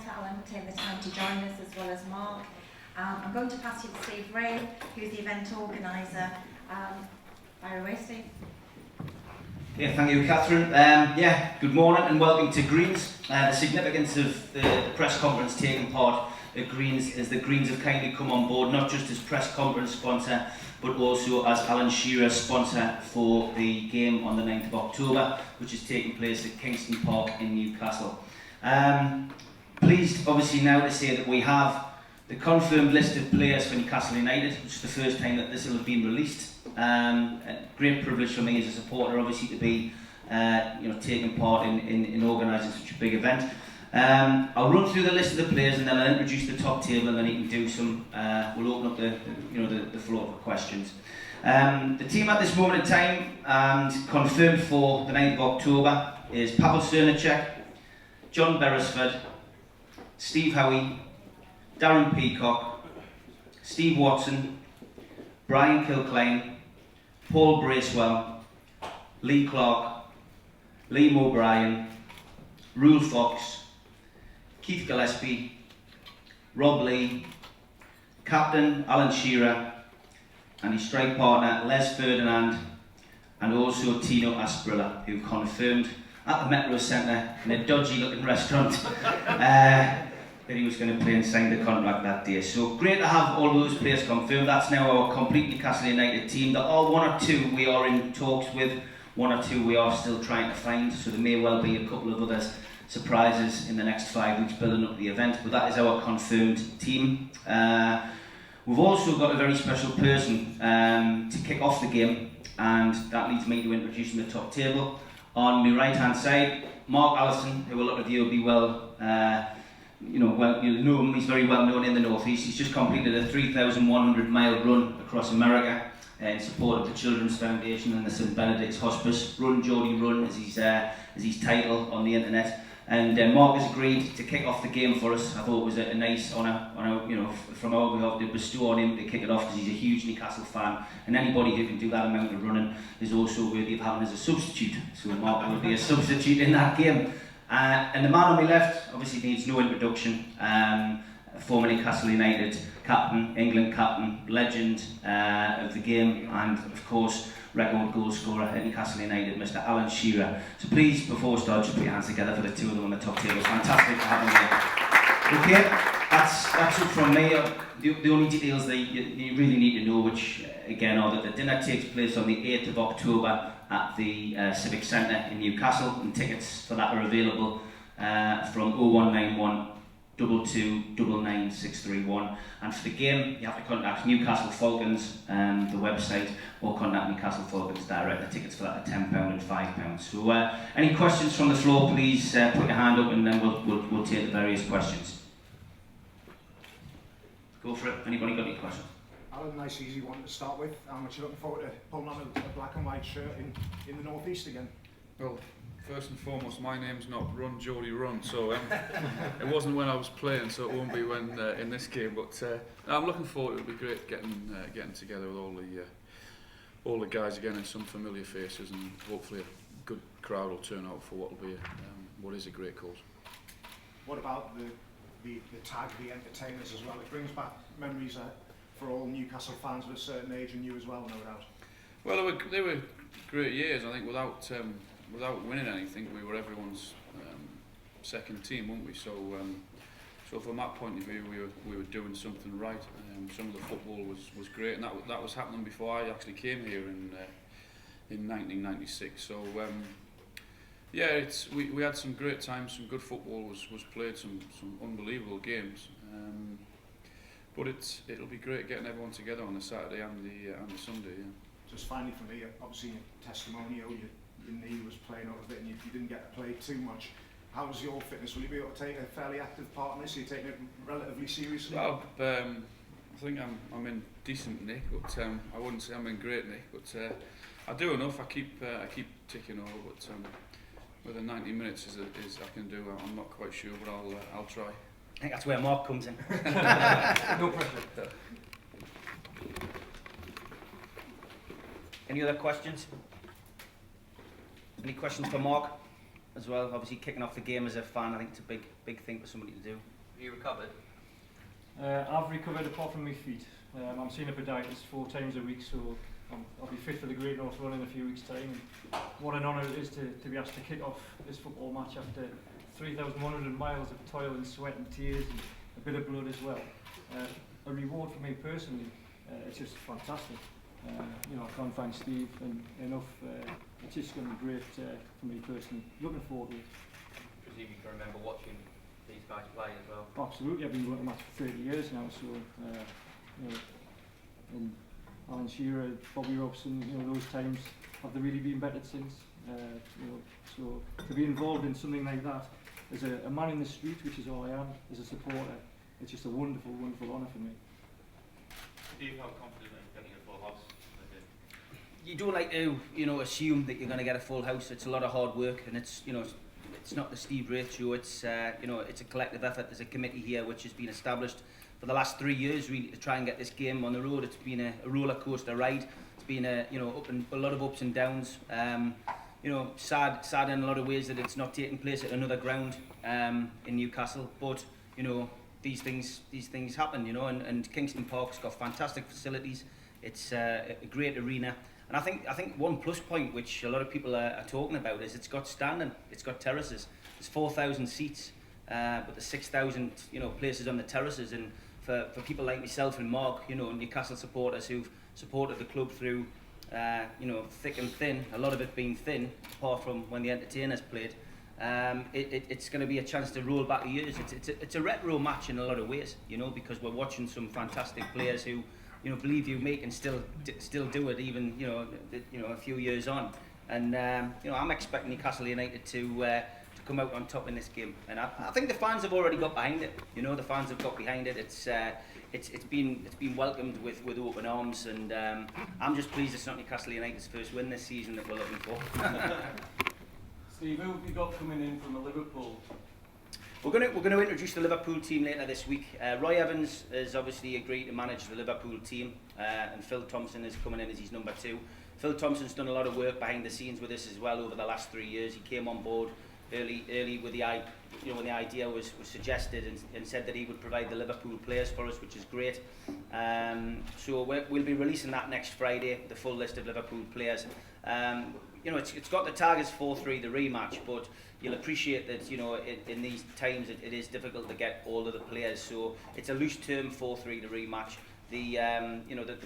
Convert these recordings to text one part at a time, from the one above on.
to Alan for taking the time to join us, as well as Mark. I'm going to pass you to Steve Ray, who's the event organiser. Fire away, Steve. Yeah, thank you, Catherine. Good morning and welcome to Greens. The significance of the press conference taking part at Greens is the Greens have kindly come on board, not just as press conference sponsor, but also as Alan Shearer sponsor for the game on the 9th of October, which is taking place at Kingston Park in Newcastle. Pleased, obviously, now to say that we have the confirmed list of players for Newcastle United, which is the first time that this will have been released. A great privilege for me as a supporter, obviously, to be taking part in organising such a big event. I'll run through the list of the players and then I'll introduce the top table, and then you can do some. We'll open up the floor for questions. The team at this moment in time and confirmed for the 9th of October is Pavel Cernacek, John Beresford, Steve Howie, Darren Peacock, Steve Watson, Brian Kilcline, Paul Bracewell, Lee Clark, Liam O'Brien, Rule Fox, Keith Gillespie, Rob Lee, Captain Alan Shearer, and his strike partner Les Ferdinand, and also Tino Asprilla, who confirmed at the Metro Centre in a dodgy looking restaurant that he was going to play and sign the contract that day. So great to have all those players confirmed. That's now our complete Newcastle United team. There are one or two we are in talks with, one or two we are still trying to find, so there may well be a couple of others surprises in the next 5 weeks building up the event, but that is our confirmed team. We've also got a very special person to kick off the game, and that leads me to introducing the top table. On my right hand side, Mark Allison, who a lot of you will be you'll know him. He's very well known in the North East. He's just completed a 3,100 mile run across America in support of the Children's Foundation and the St Benedict's Hospice. Run Geordie Run is his title on the internet. And Mark has agreed to kick off the game for us. I thought it was a nice honour, from our behalf to bestow on him to kick it off, because he's a huge Newcastle fan, and anybody who can do that amount of running is also worthy of having as a substitute. So Mark will be a substitute in that game. And the man on my left obviously needs no introduction. Former Newcastle United captain, England captain, legend of the game, and of course record goal scorer at Newcastle United, Mr. Alan Shearer. So please, before we start, just put your hands together for the two of them on the top table. Fantastic to have them here. Okay, that's it from me. The only details that you really need to know, which again are that the dinner takes place on the 8th of October at the Civic Centre in Newcastle, and tickets for that are available from 0191 2299 631. And for the game, you have to contact Newcastle Falcons, the website, or contact Newcastle Falcons direct. The tickets for that are £10 and £5. So, any questions from the floor, please put your hand up, and then we'll take the various questions. Go for it. Anybody got any questions? Alan, nice easy one to start with. How much are you looking forward to pulling on a black and white shirt in the North East again? Well, first and foremost, my name's not Run Geordie Run, so it wasn't when I was playing, so it won't be when in this game. But I'm looking forward. It'll be great getting together with all the guys again, and some familiar faces, and hopefully a good crowd will turn out for what will be what is a great cause. What about the tag, the entertainers as well? It brings back memories for all Newcastle fans of a certain age, and you as well, no doubt. Well, they were great years. I think without winning anything, we were everyone's second team, weren't we? So from that point of view, we were doing something right. Some of the football was great, and that was happening before I actually came here in 1996. So we had some great times. Some good football was played. Some unbelievable games. But it'll be great getting everyone together on the Saturday and the Sunday. Yeah. Just finally for me, obviously your testimonial, your knee was playing out of it, and you didn't get to play too much. How's your fitness? Will you be able to take a fairly active part in this? Are you taking it relatively seriously? Well, I think I'm in decent nick, but I wouldn't say I'm in great nick. But I do enough. I keep ticking over. But whether 90 minutes is I can do, I'm not quite sure, but I'll try. I think that's where Mark comes in. No pressure. Any other questions? Any questions for Mark? as well. Obviously, kicking off the game as a fan, I think it's a big thing for somebody to do. Have you recovered? I've recovered apart from my feet. I'm seeing a podiatrist 4 times a week, so I'll be fit for the Great North Run in a few weeks' time. And what an honour it is to be asked to kick off this football match after 3,100 miles of toil and sweat and tears and a bit of blood as well. A reward for me personally, it's just fantastic. You know, I can't thank Steve enough. It's just going to be great for me personally. Looking forward to it. I presume you can remember watching these guys play as well. Absolutely, I've been going to match for 30 years now, so you know, and Alan Shearer, Bobby Robson, you know, those times have they really been bettered since? You know, so to be involved in something like that as a man in the street, which is all I am, as a supporter, it's just a wonderful, wonderful honour for me. Do you feel confident in getting a full house? You don't like to, you know, assume that you're going to get a full house. It's a lot of hard work, and it's, you know, it's not the Steve Wraith show. It's, you know, it's a collective effort. There's a committee here which has been established for the last 3 years, really, to try and get this game on the road. It's been a roller coaster ride. It's been a, you know, a lot of ups and downs. You know, sad in a lot of ways that it's not taking place at another ground in Newcastle. But you know, these things happen. You know, and Kingston Park's got fantastic facilities. It's a great arena. And I think one plus point which a lot of people are talking about is it's got standing, it's got terraces. There's 4,000 seats, but there's 6,000 places on the terraces. And for people like myself and Mark, you know, Newcastle supporters who've supported the club through thick and thin, a lot of it being thin, apart from when the Entertainers played, it's going to be a chance to roll back the years. It's a retro match in a lot of ways, you know, because we're watching some fantastic players who, you know, believe you me can still do it even a few years on. And you know, I'm expecting Newcastle United to come out on top in this game, and I think the fans have already got behind it. You know, the fans have got behind it. It's been welcomed with open arms, and I'm just pleased it's not Newcastle United's first win this season that we're looking for. Steve, who have you got coming in from Liverpool? We're going to introduce the Liverpool team later this week. Roy Evans has obviously agreed to manage the Liverpool team, and Phil Thompson is coming in as his number 2. Phil Thompson's done a lot of work behind the scenes with us as well over the last 3 years. He came on board early with the when the idea was suggested, and said that he would provide the Liverpool players for us, which is great. So we'll be releasing that next Friday, the full list of Liverpool players. You know, it's got the tag as 4-3, the rematch, but you'll appreciate that, you know, in these times it is difficult to get all of the players. So it's a loose term 4-3, the rematch. The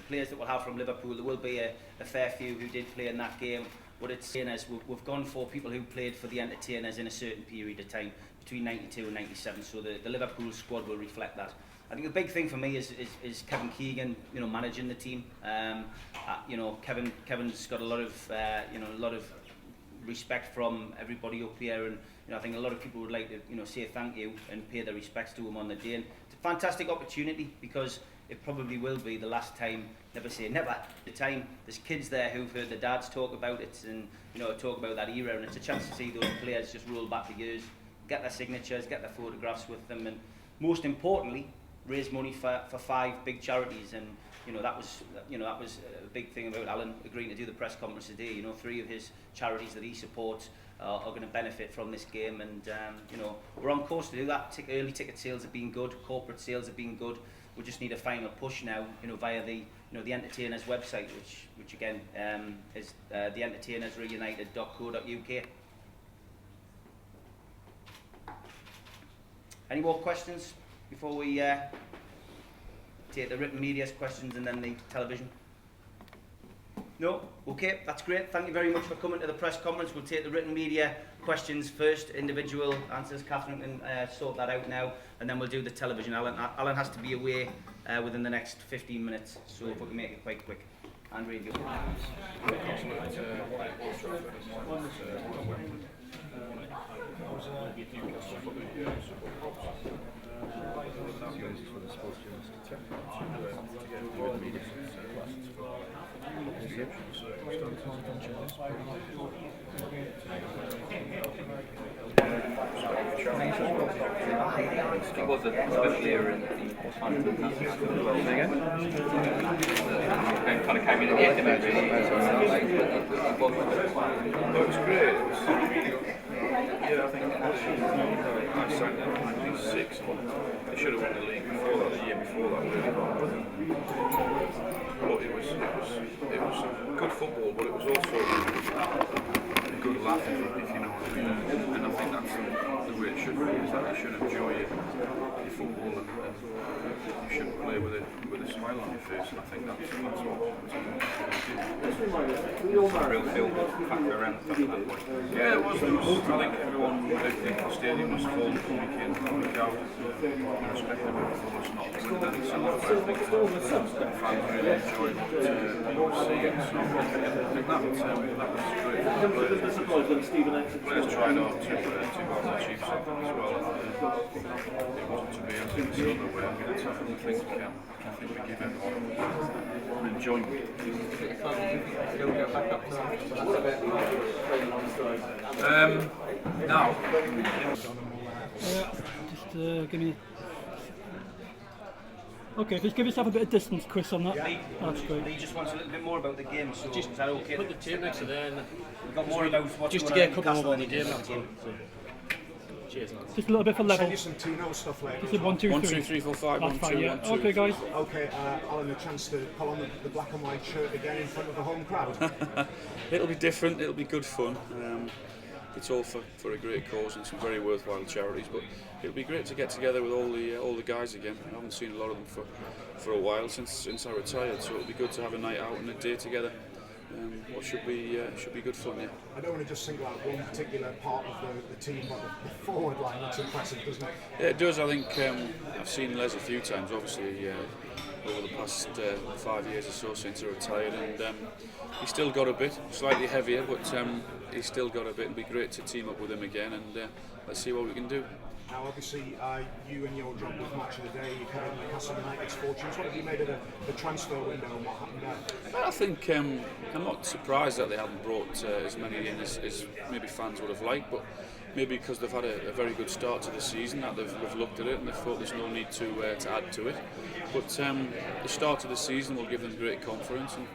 players that we'll have from Liverpool, there will be a fair few who did play in that game, but it's as we've gone for people who played for the Entertainers in a certain period of time, between 92 and 97. So the Liverpool squad will reflect that. I think the big thing for me is Kevin Keegan, you know, managing the team. You know, Kevin's got a lot of respect from everybody up here, and you know, I think a lot of people would like to, you know, say thank you and pay their respects to him on the day. And it's a fantastic opportunity, because it probably will be the last time, never say never, the time there's kids there who've heard the dads talk about it and, you know, talk about that era, and it's a chance to see those players just roll back the years, get their signatures, get their photographs with them, and most importantly, raise money for 5 big charities. And you know, that was a big thing about Alan agreeing to do the press conference today. You know, 3 of his charities that he supports are going to benefit from this game, and you know, we're on course to do that. Early ticket sales have been good, corporate sales have been good. We just need a final push now, you know, via the the Entertainers website, which again is the Entertainers Reunited.co.uk. Any more questions before we take the written media's questions and then the television? No? Okay, that's great. Thank you very much for coming to the press conference. We'll take the written media questions first, individual answers. Catherine can sort that out now, and then we'll do the television. Alan has to be away within the next 15 minutes, so if we can make it quite quick. And radio. It was a special era in the kind of came in at the end of it, really. It was great. Yeah, I think I signed in 96. They should have won the league before that, the year before that, really. But it was good football, but it was also a good laugh, if you know what I mean. And I think that's the way it should be, is that you should enjoy your football and you should play with a smile on your face. And I think that's what A real feel-good factor around the top. yeah, it was. I think everyone, the stadium was full week in, week out, irrespective of the was not winning any summer. I think the fans really enjoyed what they were seeing. So I think that was great. The players tried hard to go and achieve something as well. It wasn't to be. I think it's the other way. I think we give everyone an enjoyment. Now. Just give me. Okay, just give yourself a bit of distance, Chris, on that. That's great. He just wants a little bit more about the game, so Just is that okay? put the tape next to there and We've got more about what's just to going get a on couple in more on the Newcastle game. than That's all. So, cheers, lads. Just a little bit for level. Send you some Tino stuff later. Is it 1, 2, 3? 1, 2, 3, 4, 5, That's 1, fine, 2, yeah. 1, 2. Okay, guys. Okay, Alan, a chance to pull on the black and white shirt again in front of the home crowd. It'll be different, it'll be good fun. It's all for a great cause and some very worthwhile charities, but it'll be great to get together with all the guys again. I haven't seen a lot of them for a while since I retired, so it'll be good to have a night out and a day together. What should be good fun, yeah. I don't want to just single out one particular part of the team, but the forward line looks impressive, doesn't it? Yeah, it does. I think I've seen Les a few times, obviously, over the past 5 years or so since he retired, and he's still got a bit, slightly heavier, but he's still got a bit. It'll be great to team up with him again, and let's see what we can do. Now, obviously, you and your job with Match of the Day, you covered Newcastle United's fortunes. What have you made of the transfer window and what happened there? Well, I think I'm not surprised that they haven't brought as many in as maybe fans would have liked, but maybe because they've had a very good start to the season, that they've looked at it and they've thought there's no need to add to it. But the start of the season will give them great confidence, and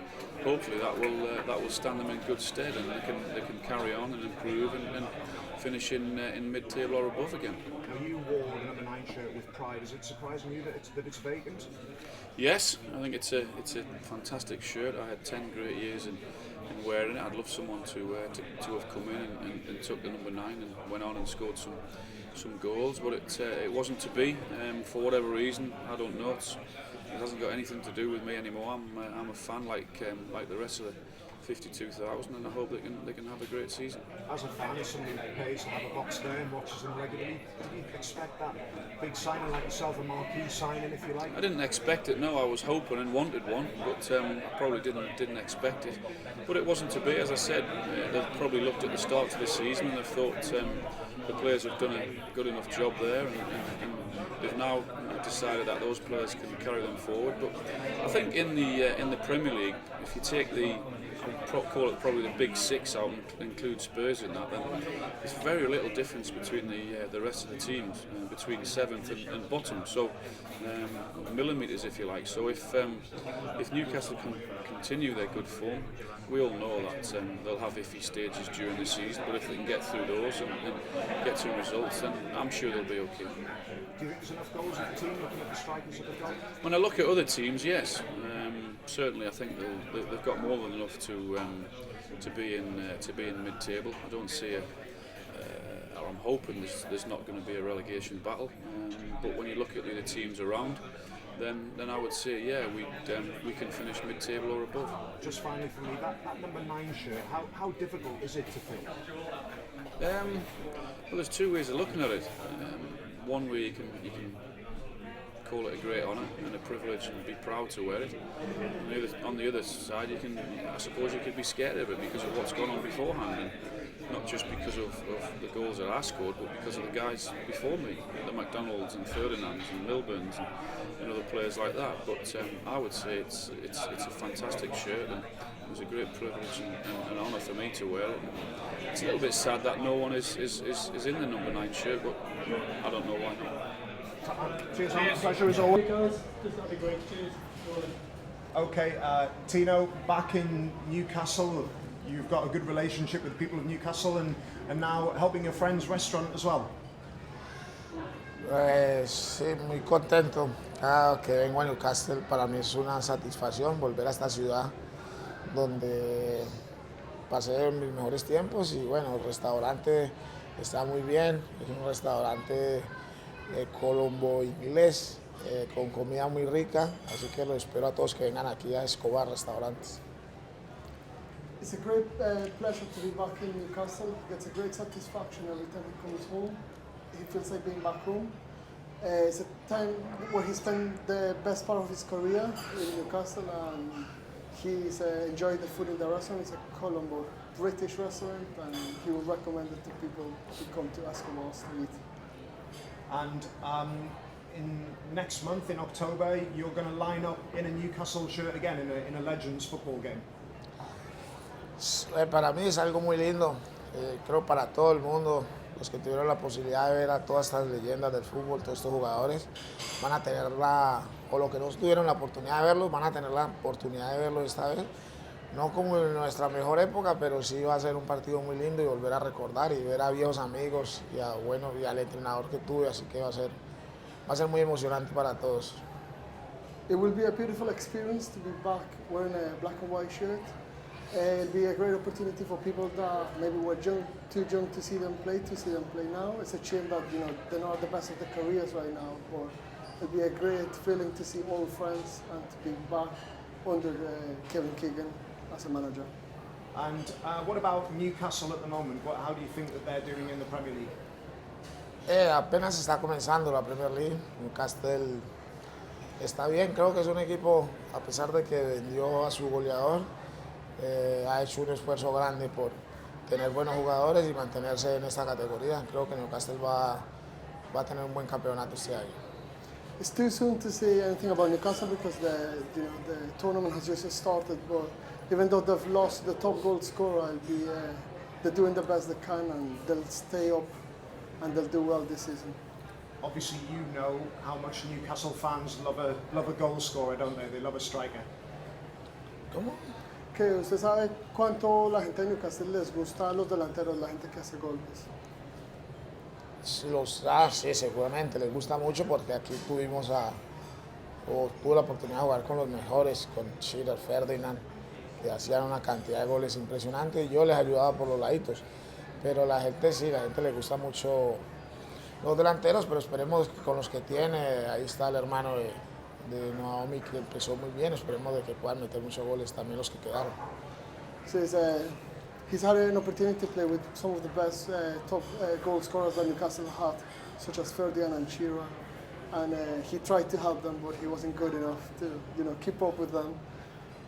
hopefully that will stand them in good stead, and they can carry on and improve and finish in mid-table or above again. Now, you wore the number 9 shirt with pride. Is it surprising you that it's vacant? Yes, I think it's a fantastic shirt. I had 10 great years in wearing it. I'd love someone to have come in and took the number 9 and went on and scored some goals, but it wasn't to be. For whatever reason, I don't know. It hasn't got anything to do with me anymore. I'm a fan like the rest of the 52,000, and I hope they can have a great season. As a fan, as somebody who pays to have a box there and watches them regularly, did you expect that big signing like yourself, a marquee signing, if you like? I didn't expect it. No, I was hoping and wanted one, but I probably didn't expect it. But it wasn't to be. As I said, they've probably looked at the start of the season and they've thought the players have done a good enough job there, and they've now decided that those players can carry them forward. But I think in the Premier League, if you take call it probably the big 6 out and include Spurs in that, then there's very little difference between the rest of the teams, between 7th and bottom. So millimetres, if you like. So if Newcastle can continue their good form, we all know that they'll have iffy stages during the season, but if they can get through those and get some results, then I'm sure they'll be okay. Do you think there's enough goals in the team, looking at the strikers that they've got? When I look at other teams, yes. Certainly, I think they've got more than enough to be in mid-table. I don't see or I'm hoping there's not going to be a relegation battle. But when you look at the other teams around, then I would say, yeah, we can finish mid-table or above. Just finally for me, that number 9 shirt, how difficult is it to fill? Well, there's two ways of looking at it. One way you can call it a great honour and a privilege and be proud to wear it. On the other side, I suppose you could be scared of it because of what's gone on beforehand, and not just because of the goals that I scored, but because of the guys before me, the McDonalds and Ferdinands and Milburns and other players like that. But I would say it's a fantastic shirt, and it was a great privilege and an honour for me to wear it. It's a little bit sad that no one is in the number 9 shirt, but I don't know why not. Cheers, pleasure as always. Guys, that'd be great. Cheers. Okay, Tino, back in Newcastle, you've got a good relationship with the people of Newcastle and now helping your friend's restaurant as well. Sí, muy contento. Cada que vengo a Newcastle para mí es una satisfacción volver a esta ciudad donde pasé mis mejores tiempos y bueno, el restaurante está muy bien, es un restaurante colombo inglés con comida muy rica, así que lo espero a todos que vengan aquí a Escobar Restaurantes. It's a great pleasure to be back in Newcastle. He gets a great satisfaction every time he comes home. He feels like being back home. It's a time where he spent the best part of his career in Newcastle, and he's enjoyed the food in the restaurant. It's a Colombo British restaurant, and he would recommend it to people to come to Escobar to eat. And in next month, in October, you're going to line up in a Newcastle shirt again in a Legends football game. Para mí es algo muy lindo, creo para todo el mundo, los que tuvieron la posibilidad de ver a todas estas leyendas del fútbol, todos estos jugadores, van a tener o los que no tuvieron la oportunidad de verlos, van a tener la oportunidad de verlos esta vez. No como en nuestra mejor época, pero sí va a ser un partido muy lindo y volver a recordar y ver a viejos amigos y al entrenador que tuve, así que va a ser muy emocionante para todos. It will be a beautiful experience to be back wearing a black and white shirt. It'll be a great opportunity for people that maybe were too young to see them play now. It's a shame that they're not at the best of their careers right now, but it'll be a great feeling to see old friends and to be back under Kevin Keegan as a manager. And what about Newcastle at the moment? How do you think that they're doing in the Premier League? Apenas está comenzando la Premier League. Newcastle está bien, creo que es un equipo, a pesar de que vendió a su goleador, ha hecho un esfuerzo grande por tener buenos jugadores y mantenerse en esta categoría. Creo que Newcastle va a tener un buen campeonato este año. It's too soon to say anything about Newcastle because the tournament has just started. But even though they've lost the top goal scorer, they're doing the best they can and they'll stay up and they'll do well this season. Obviously, you know how much Newcastle fans love a goal scorer, don't they? They love a striker. ¿Cómo? Que usted sabe cuánto la gente de Newcastle les gusta a los delanteros, la gente que hace goles. Sí, seguramente les gusta mucho porque aquí tuve la oportunidad de jugar con los mejores, con Shearer, Ferdinand, que hacían una cantidad de goles impresionantes y yo les ayudaba por los laditos. Pero la gente les gusta mucho los delanteros, pero esperemos que con los que tiene, ahí está el hermano de Naomi que empezó muy bien, esperemos de que puedan meter muchos goles también los que quedaron. So he's had an opportunity to play with some of the best top goal scorers that Newcastle had, such as Ferdinand and Shearer, and he tried to help them, but he wasn't good enough to keep up with them.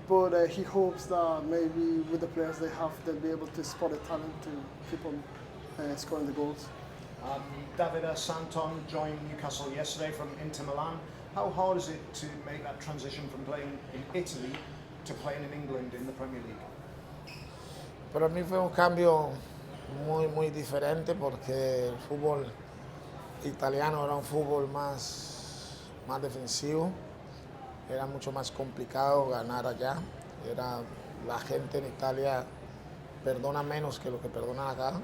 But he hopes that maybe with the players they have, they'll be able to spot a talent to keep on scoring the goals. Davide Santon joined Newcastle yesterday from Inter Milan. How hard is it to make that transition from playing in Italy to playing in England in the Premier League? Para mí fue un cambio muy diferente porque el fútbol italiano era un fútbol más defensivo, era mucho más complicado ganar allá, la gente en Italia perdona menos que lo que perdonan acá,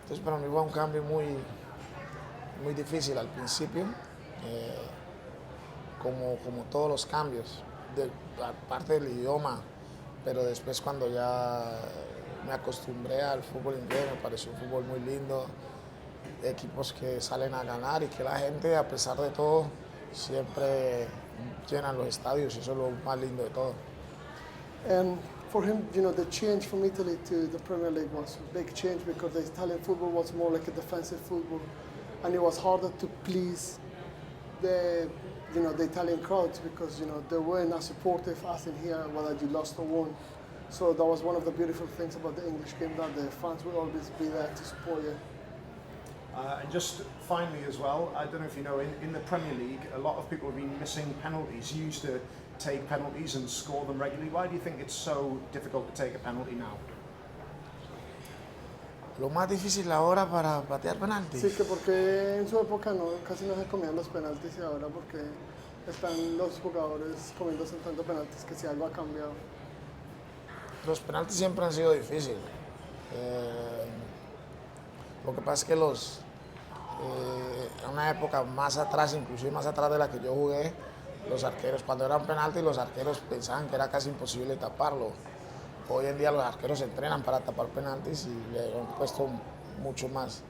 entonces para mí fue un cambio muy difícil al principio, como todos los cambios, aparte del idioma, pero después cuando ya me acostumbré al fútbol inglés, me pareció un fútbol muy lindo, equipos que salen a ganar y que la gente, a pesar de todo, siempre llenan los estadios y eso es lo más lindo de todo. For him, the change from Italy to the Premier League was a big change because the Italian football was more like a defensive football, and it was harder to please the Italian crowds because they weren't as supportive as in here, whether you lost or won. So that was one of the beautiful things about the English game, that the fans will always be there to support you. And just finally as well, I don't know if you know, in the Premier League, a lot of people have been missing penalties. You used to take penalties and score them regularly. Why do you think it's so difficult to take a penalty now? Lo más difícil ahora para patear penaltis. Sí, que porque en su época casi no se comían los penaltis y ahora porque están los jugadores comiéndose tanto penaltis que si algo ha cambiado. Los penaltis siempre han sido difíciles. Lo que pasa es que en una época más atrás, inclusive más atrás de la que yo jugué, los arqueros, cuando eran penaltis, los arqueros pensaban que era casi imposible taparlo. Hoy en día los arqueros se entrenan para tapar penaltis y le han puesto mucho más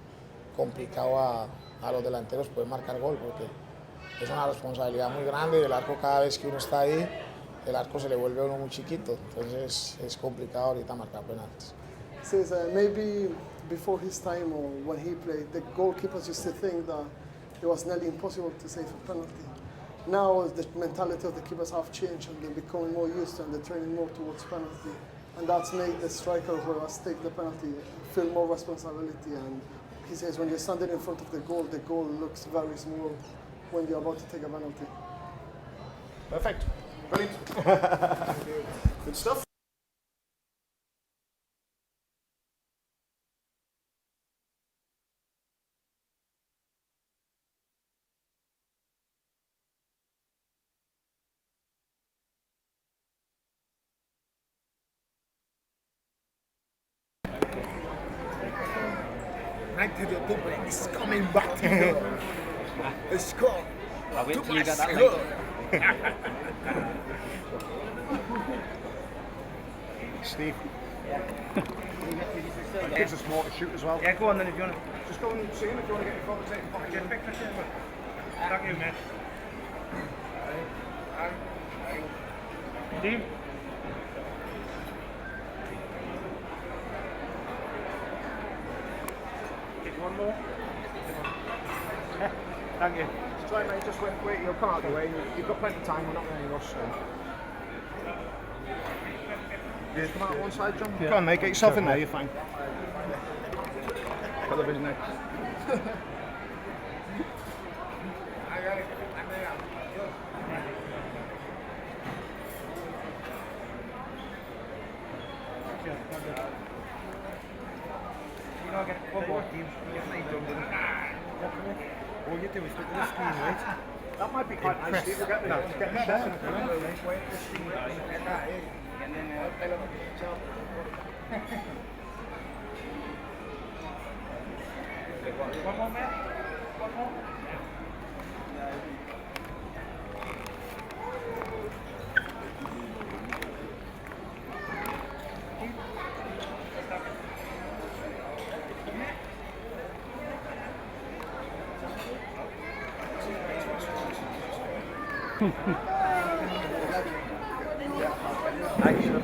complicado a los delanteros poder marcar gol, porque es una responsabilidad muy grande y el arco, cada vez que uno está ahí, el arco se le vuelve a uno muy chiquito, entonces es complicado ahorita marcar penaltis. Says maybe before his time or when he played, the goalkeepers used to think that it was nearly impossible to save a penalty. Now the mentality of the keepers have changed and they're becoming more used to and they're training more towards penalty. And that's made the striker who has taken the penalty feel more responsibility. And he says when you're standing in front of the goal looks very small when you're about to take a penalty. Perfect. Brilliant. Good stuff. United of October is coming back. Let's go. I'll wait till you get that Go. Steve. That gives us more to shoot as well. Yeah, go on then if you want to. Just go and see him if you want to get your photo taken. Get a picture. Thank you, mate. Steve? One more. Thank you. Just try, mate. Just wait. You'll come out of the way. You've got plenty of time. We're not in any rush. So. Just come out one side, John. Yeah. Go on, mate. Get yourself in there. You're fine. Got the vision next. You know, get one more team. All you do is look at the screen, right? That might be quite nice. Steve. We'll get there. Just get the shot. Wait for the screen. Get that in. And then one more, mate. One more.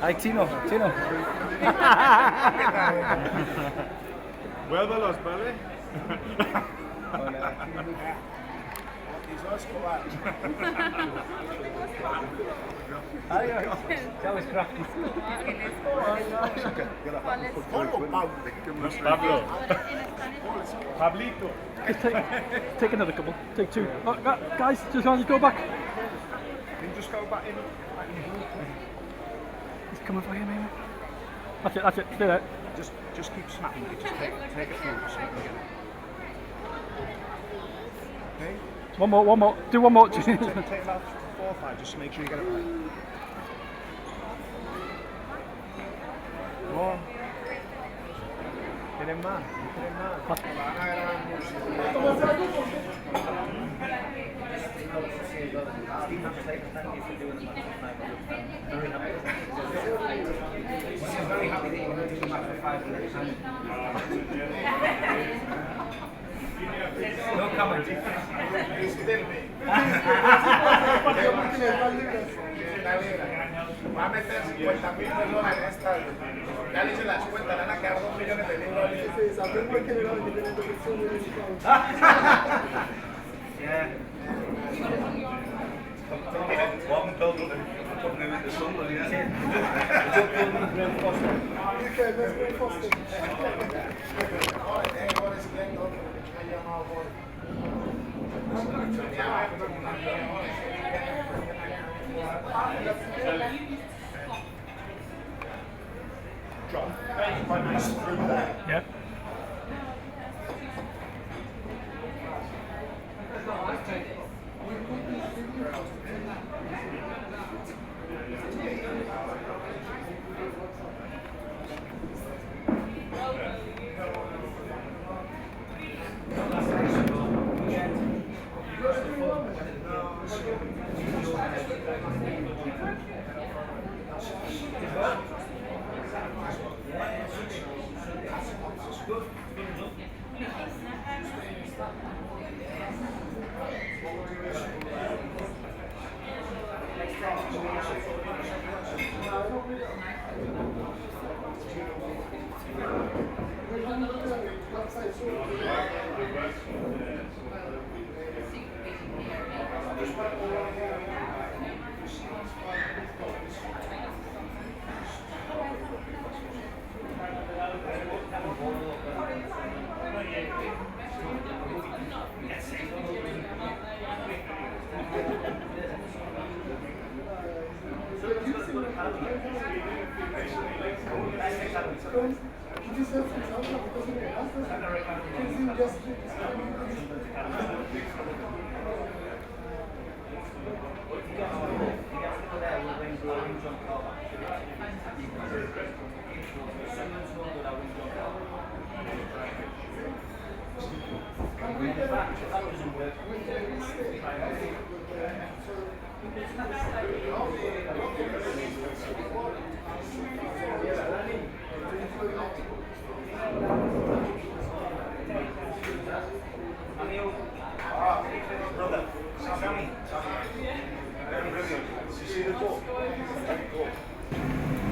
Ay, Chino. Vuélvelos, ¿vale? That was crafty. Pablo. Pablito. Just take another couple. Take two. Guys, just go back. Can you just go back in? He's coming for you, maybe. That's it. Stay there. Just keep snapping it. Just take a few. So you can get it. Okay. One more. Do one more. Take about 4 or 5. Just make sure you get it right. Go on. Get him, man. Very happy that you're going to do that for 5 minutes. No comment. Va a meter 50,000 dólares en esta. Ya le hice las cuentas, van a quedar 2 millones de dólares. John, quite nice through there. Yeah.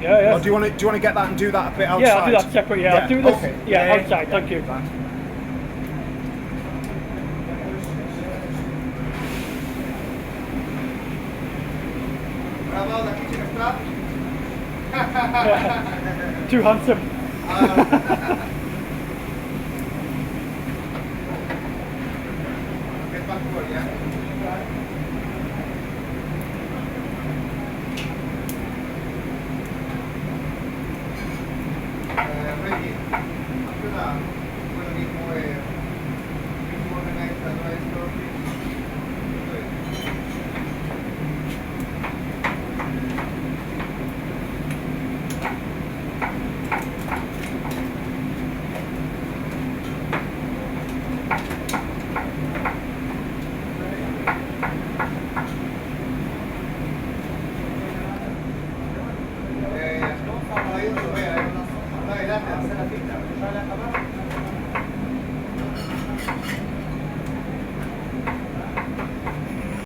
Yeah, yeah. Or do you want to get that and do that a bit outside? Yeah, I'll do that separate. Yeah, I'll do this. Okay. Yeah, outside. Thank you. Too handsome. Adelante, hacer la cinta.